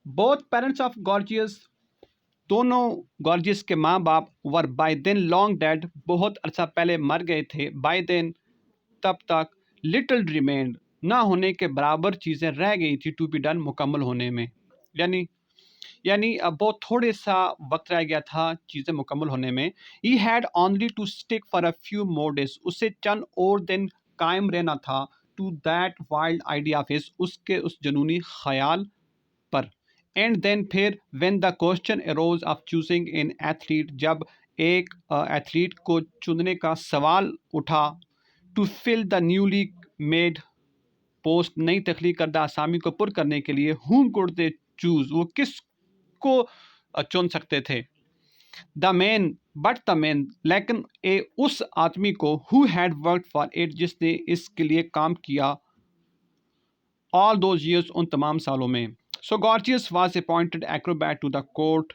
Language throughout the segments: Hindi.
बोथ पेरेंट्स ऑफ गॉर्जियस, दोनों गॉर्जियस के माँ बाप वर बाय देन लॉन्ग डेड, बहुत अरसा पहले मर गए थे। बाय देन, तब तक, लिटिल रिमेन्ड, ना होने के बराबर चीज़ें रह गई थी टू बी डन, मुकम्मल होने में। यानी अब बहुत थोड़े सा वक्त रह गया था चीज़ें मुकम्मल होने में। He had only to stick for a few more days, उससे चंद और दिन कायम रहना था to that wild idea of his, उसके उस जुनूनी ख्याल पर। एंड देन फिर when the question arose of choosing an athlete, जब एक एथलीट को चुनने का सवाल उठा to fill the newly made post, नई तख्लीक करदा असामी को पुर करने के लिए, whom could they choose, वो किस को चुन सकते थे। The man, but the man, लेकिन उस आदमी को, who had work for it, जिसने इसके लिए काम किया ऑल दोज ईयर्स, उन तमाम सालों में। So Gorgias was appointed acrobat to the court,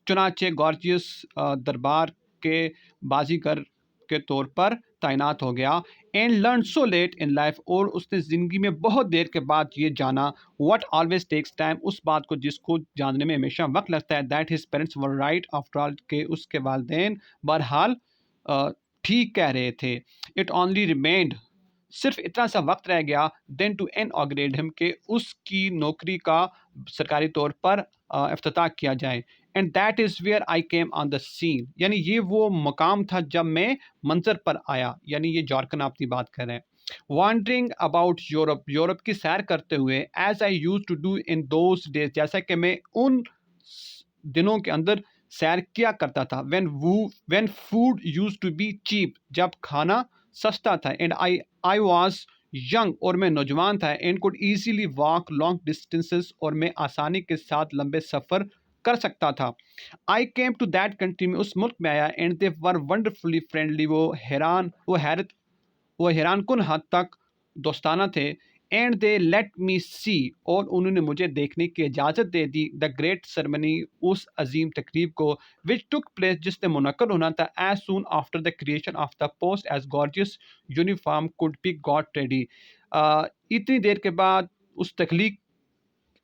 चुनाचे गॉर्जियस दरबार के बाजीगर के तौर पर तैनात हो गया। And learn so late in life, और उसने ज़िंदगी में बहुत देर के बाद ये जाना, व्हाट ऑलवेज टेक्स टाइम, उस बात को जिसको जानने में हमेशा वक्त लगता है, that his parents were right after all, के उसके वालदेन बहरहाल ठीक कह रहे थे। इट ओनली रिमेंड, सिर्फ इतना सा वक्त रह गया, देन टू इनऑग्रेट हिम, के उसकी नौकरी का सरकारी तौर पर इफ्तिताह किया जाए। And that is where I came on the scene, यानी ये वो मकाम था जब मैं मंजर पर आया, यानी ये जॉर्कन आपकी बात कर रहे हैं। वॉन्डरिंग अबाउट यूरोप, यूरोप की सैर करते हुए, as I used to do in those days, जैसा कि मैं उन दिनों के अंदर सैर किया करता था। When food used to be cheap, जब खाना सस्ता था। एंड आई वॉज यंग, और मैं नौजवान था। And could easily walk long distances, और मैं आसानी के साथ लंबे सफ़र कर सकता था। आई केम टू दैट कंट्री, में उस मुल्क में आया। And they were wonderfully friendly, वो हैरान कुन हद तक दोस्ताना थे। एंड दे लेट मी सी, और उन्होंने मुझे देखने की इजाज़त दे दी, द ग्रेट सेरेमनी, उस अजीम तकरीब को, विच टुक प्लेस, जिसने मुनक्कद होना था, as soon after the creation of the post as Gorgias uniform could be got ready. इतनी देर के बाद,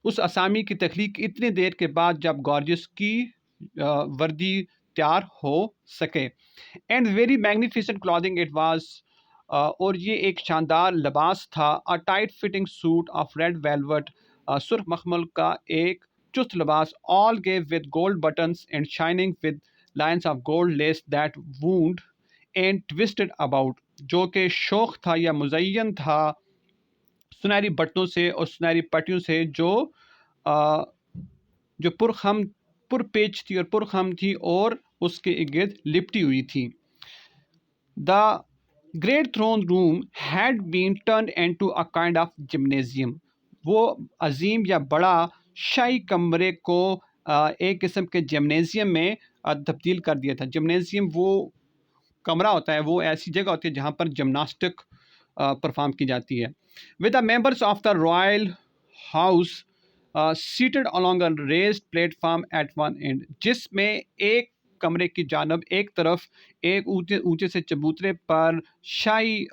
उस असामी की तख्लीक इतनी देर के बाद, जब गॉर्जियस की वर्दी तैयार हो सके। And very magnificent clothing it was, और ये एक शानदार लिबास था। A tight fitting suit of red velvet, सुर्ख मखमल का एक चुस्त लिबास, all gave with gold buttons and shining with lines of gold less that wound and twisted about, जो कि शौक था या मुज़य्यन था सुनहरी बटनों से और सुनहरी पट्टियों से, अ, जो पुरपेच थी और पुरखम थी, और उसके इर्द लिपटी हुई थी। The great throne room had been turned into a kind of gymnasium, वो अजीम या बड़ा शाही कमरे को एक किस्म के जिम्नेजियम में तब्दील कर दिया था। जिम्नेजियम वो कमरा होता है, वो ऐसी जगह होती है जहाँ पर जिमनास्टिक परफॉर्म की जाती है। With the members of the royal house seated along a raised platform eight one and, जिसमें एक कमरे की जानब एक तरफ एक ऊंचे ऊंचे से चबूतरे पर शाही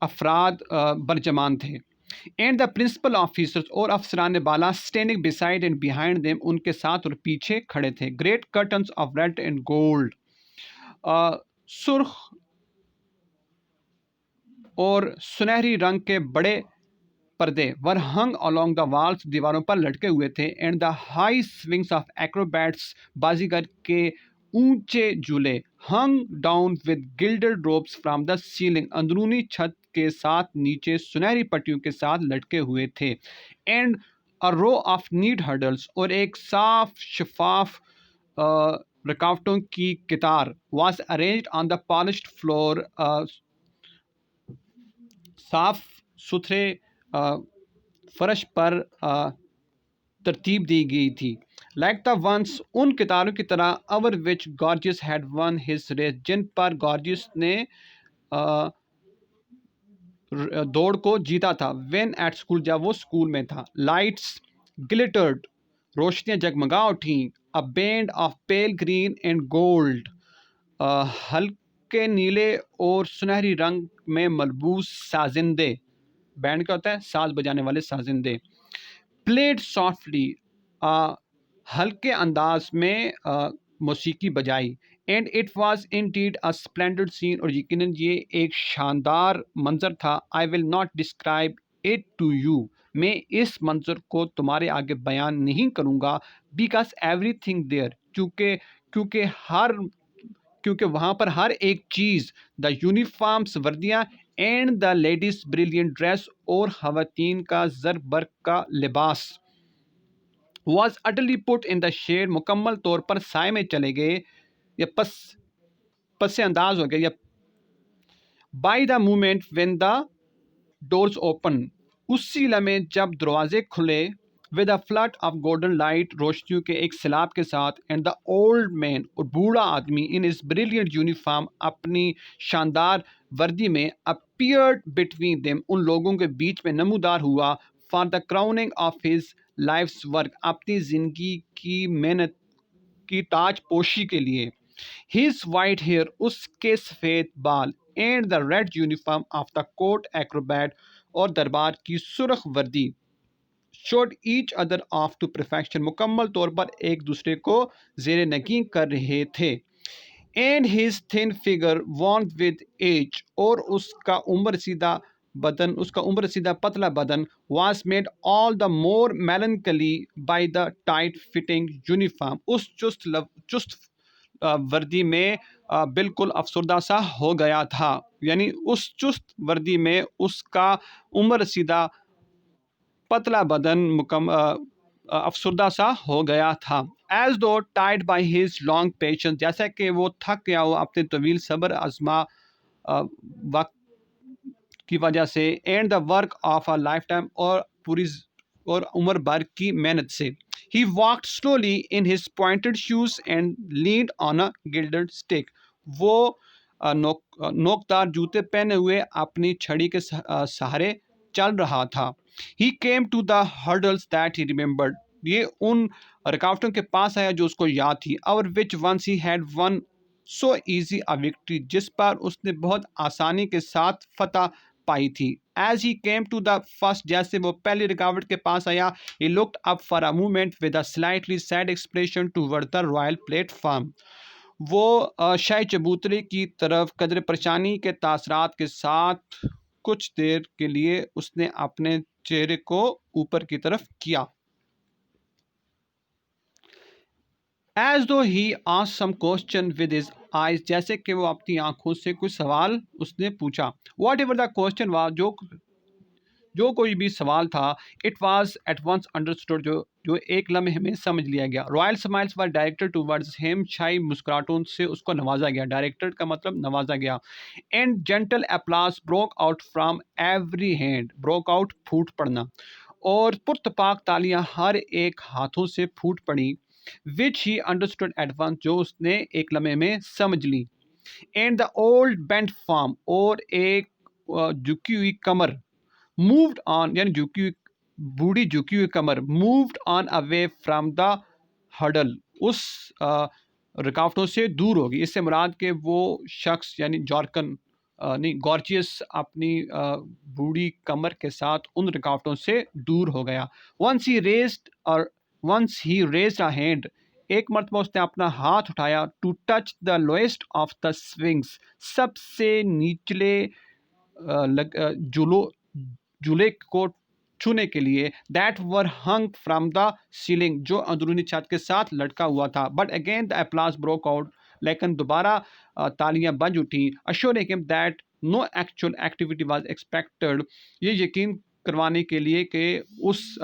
अफराद बरजमान थे। एंड द प्रिंसिपल ऑफिसर्स, और अफसरान बाला, standing beside and behind them, उनके साथ और पीछे खड़े थे। Great curtains of red and gold, सुर्ख और सुनहरी रंग के बड़े पर्दे were hung along the walls, दीवारों पर लटके हुए थे। And the high swings of acrobats, बाजीगर के ऊंचे झूले, hung down with gilded ropes from the ceiling, अंदरूनी छत के साथ नीचे सुनहरी पट्टियों के साथ लटके हुए थे। And a row of neat hurdles, और एक साफ शफाफ रुकावटों की कतार, was arranged on the polished floor, साफ सुथरे फर्श पर तरतीब दी गई थी। लाइक द वंस, उन कितारों की तरह, over which Gorgeous had won his race, जिन पर गॉर्जियस ने दौड़ को जीता था। व्हेन एट स्कूल, जब वो स्कूल में था। लाइट्स ग्लिटर्ड, रोशनियां जगमगा उठी। A band of pale green and gold, हल्के नीले और सुनहरी रंग में मलबूस साजिंदे, बैंड क्या होता है, साज बजाने वाले साजिंदे, प्लेड सॉफ्टली, हल्के अंदाज में मौसीकी बजाई, and it was indeed a splendid scene, और यकीनन ये एक शानदार मंजर था। I will not describe it to you, मैं इस मंजर को तुम्हारे आगे बयान नहीं करूँगा, बिकॉज एवरीथिंग देयर, क्योंकि क्योंकि हर क्योंकि वहाँ पर हर एक चीज़, द यूनिफॉर्म्स वर्दियाँ, and the ladies brilliant dress, और खवातीन का ज़र-बर्क का लिबास, was utterly put in the shade, मुकम्मल तौर पर साए में चले गए या पस अंदाज हो गए, या by the moment when the doors open, उसी लम्हे जब दरवाजे खुले, with a flood of golden light, रोशनियों के एक सैलाब के साथ, एंड द ओल्ड मैन, और बूढ़ा आदमी, इन इज ब्रिलियंट यूनिफॉर्म, अपनी शानदार वर्दी में, अपीयर्ड बिटवीन देम, उन लोगों के बीच में नमूदार हुआ, for the crowning of his life's work, अपनी जिंदगी की मेहनत की ताज पोशी के लिए। हिज वाइट हेयर, उसके सफ़ेद बाल, and the red uniform of the court acrobat, और दरबार की सुर्ख वर्दी, showed each other off to perfection, मुकम्मल तौर पर एक दूसरे को जेर नगीं कर रहे थे। And his thin figure worn with age, और उसका उम्र सीधा पतला बदन, was made all the more melancholy by the tight fitting uniform, उस चुस्त वर्दी में बिल्कुल अफसरदा सा हो गया था, यानी उस चुस्त वर्दी में उसका उम्र सीधा पतला बदन अफसरदा सा हो गया था। As though tied by his long patience, जैसा कि वो थक गया हो अपने तवील सब्र आजमा वक्त की वजह से, and the work of a life time, और पूरी और उम्र भर की मेहनत से। He walked slowly in his pointed shoes and leaned on a gilded stick, वो नोकदार जूते पहने हुए अपनी छड़ी के सहारे चल रहा था। He came to the hurdles that he remembered, ये उन रुकावटों के पास आया जो उसको याद थी, और which once he had won so easy a victory, जिस पर उसने बहुत आसानी के साथ फतह पाई थी। As he came to the first, जैसे वो पहली रुकावट के पास आया, he looked up for a moment with a slightly sad expression toward the royal platform, वो शाही चबूतरे की तरफ कदर परेशानी के तासरात के साथ कुछ देर के लिए उसने अपने चेहरे को ऊपर की तरफ किया। As though he asked some question with his eyes, जैसे कि वो अपनी आंखों से कुछ सवाल उसने पूछा। Whatever the question was, जो कोई भी सवाल था, it was at once understood, जो एक लम्हे में समझ लिया गया। Royal smiles were directed towards him, शाही मुस्कुराहटों से उसको नवाजा गया, डायरेक्टर का मतलब नवाजा गया। And gentle applause broke out from every hand, broke out फूट पड़ना, और पुरतपाक तालियां हर एक हाथों से फूट पड़ी, which he understood at once, जो उसने एक लम्हे में समझ ली। And the old bent form, और एक झुकी हुई कमर, मूव्ड ऑन, यानी झुकी हुई बूढ़ी झुकी हुई कमर, moved on away from the huddle, उस रुकावटों से दूर होगी। इससे मुराद के वो शख्स यानी जॉर्कन नहीं गॉर्जियस अपनी बूढ़ी कमर के साथ उन रुकावटों से दूर हो गया। Once he raised a hand, एक मरतबा उसने अपना हाथ उठाया, to touch the lowest of the swings, सबसे निचले जुलो झूले को छूने के लिए, that were hung from the ceiling, जो अंदरूनी छत के साथ लटका हुआ था। But again the applause broke out, लेकिन दोबारा तालियां बज उठी, assuring him that no actual activity was expected, ये यकीन करवाने के लिए कि उस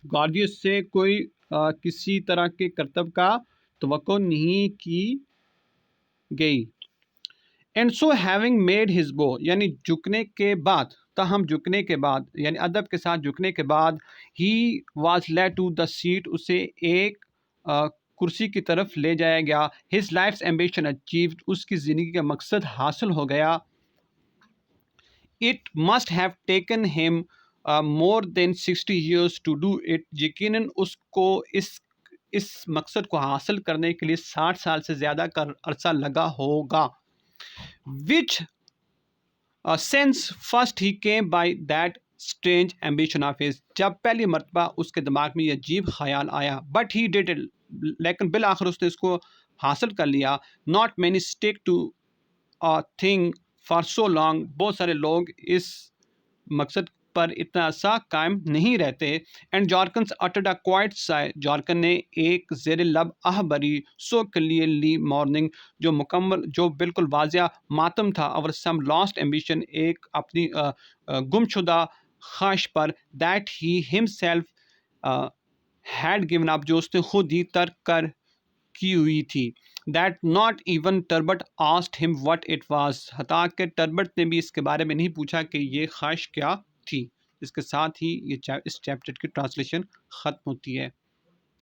गॉर्जियस से कोई किसी तरह के करतब का तवक्को नहीं की गई। And so having made his बो, यानी झुकने के बाद, ताहम झुकने के बाद, यानी अदब के साथ झुकने के बाद, he was led to the seat, उसे एक कुर्सी की तरफ ले जाया गया। हिज लाइफ्स एम्बिशन अचीव्ड, उसकी ज़िंदगी का मकसद हासिल हो गया। It must have taken him more than 60 years to do it, यकीनन उसको इस मकसद को हासिल करने के लिए 60 साल से ज़्यादा का अरसा लगा होगा। Which since first he came by that strange ambition of his, जब पहली मर्तबा उसके दिमाग में ये अजीब ख्याल आया, बट ही डिड इट, लेकिन बिल आखिर उसने इसको हासिल कर लिया। Not many stick to a thing for so long, बहुत सारे लोग इस मकसद पर इतना अरसा कायम नहीं रहते। एंड जॉर्कन्स अटड अ क्वाइट साय, जॉर्कन ने एक जेर लब आह भरी सो क्लियरली मॉर्निंग, जो मुकम्मल, जो बिल्कुल वाजिया मातम था, और सम लॉस्ट एम्बिशन, एक अपनी गुमशुदा ख्वाहिश पर, that he himself had given up, जो उसने खुद ही तर्क कर की हुई थी। That not even Turbot asked him what it was, हता कि टर्बट ने भी इसके बारे में नहीं पूछा कि ये ख्वाहिश क्या थी। इसके साथ ही इस चैप्टर की ट्रांसलेशन ख़त्म होती है।